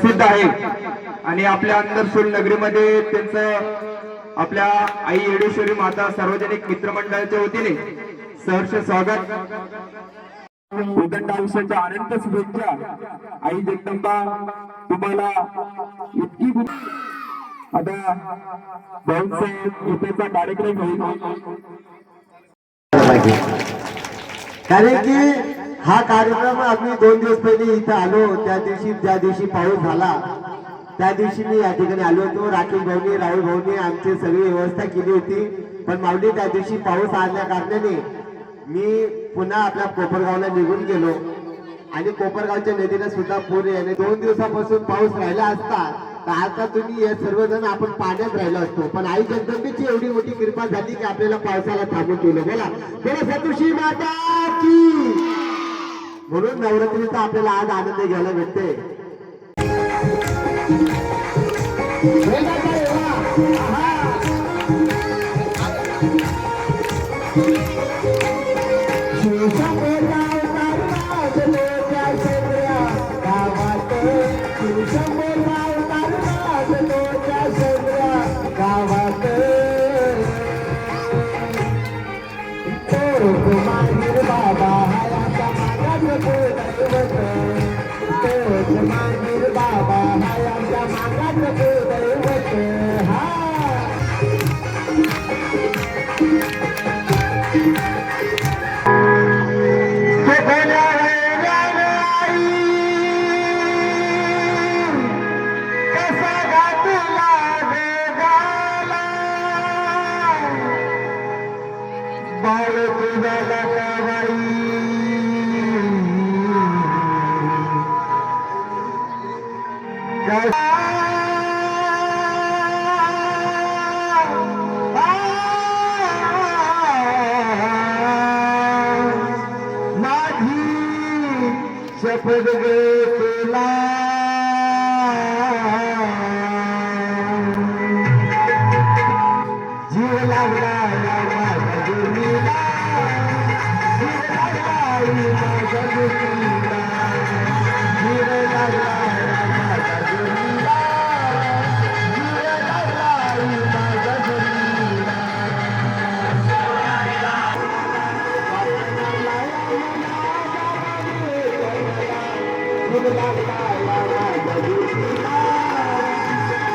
प्रसिद्ध आहे आणि आपल्या अंदरसूल नगरीमध्ये त्यांचं आपल्या आई येडेश्वरी माता सार्वजनिक मित्रमंडळाच्या वतीने सहर्ष स्वागत। उदंड आयुष्याच्या अनंत शुभेच्छा। आई जगदंबा तुम्हाला इतकी आता भाऊंचा गीतेचा कार्यक्रम होईल कारण की हा कार्यक्रम आम्ही 2 दिवस पहिले इथं आलो, ज्या दिवशी पाऊस झाला त्या दिवशी मी या ठिकाणी आलो होतो। राकेश भाऊनी राहुल भाऊनी आमची सगळी व्यवस्था केली होती, पण माऊली त्या दिवशी पाऊस आल्या कारणाने मी पुन्हा आपल्या कोपरगावला निघून गेलो आणि कोपरगावच्या नदीला सुद्धा पूर येणे 2 दिवसापासून पाऊस राहिला असता तर आता तुम्ही हे सर्वजण आपण पाण्यात राहिलो असतो, पण आई जगदंबेची एवढी मोठी कृपा झाली की आपल्याला पावसाला थांबून ठेवलं। बोला सतुशी माता की। म्हणून नवरात्रीचा आपल्याला आज आनंद घ्यायला भेटते। शपथ घेतला जीव लागला माझ्या जुनीला, जीव लागला माझ्या जुनीला, जीव लागला माझ्या जुनीला, जीव लागला माझ्या जुनीला। जीव लागला माझ्या जुनीला,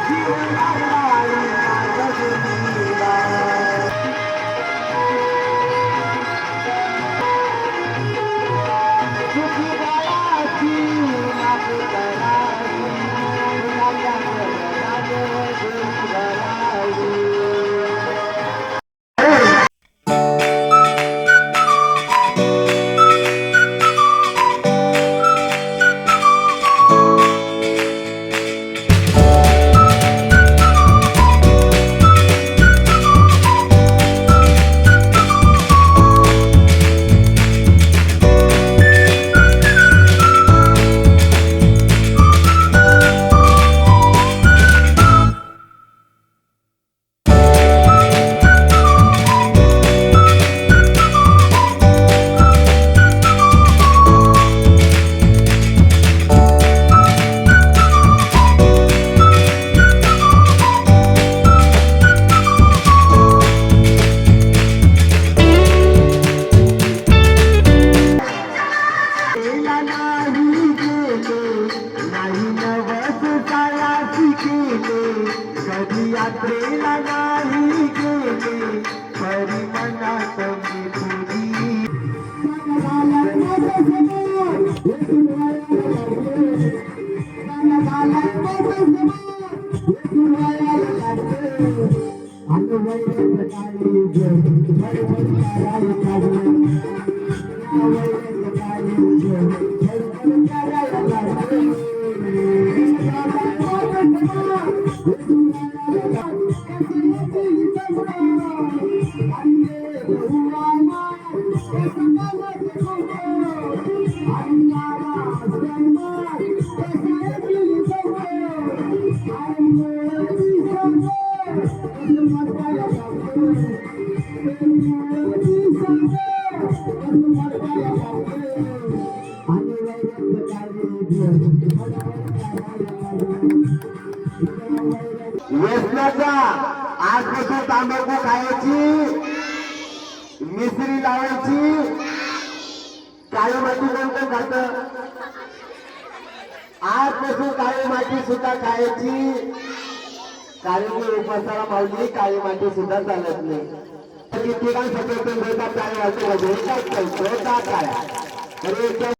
जीव लागला माझ्या जुनीला। सुखी बाळाची नाक करावी, माझ्या घरात घरावी। आणि तांबाखू खायची, मिसरी लावायची, काळी माती कोण कोण खात? आजपासून काळी माती सुद्धा खायची. काळी उपासाला मावली काळी माती सुद्धा चालत नाही. ठिकाण सगळं काय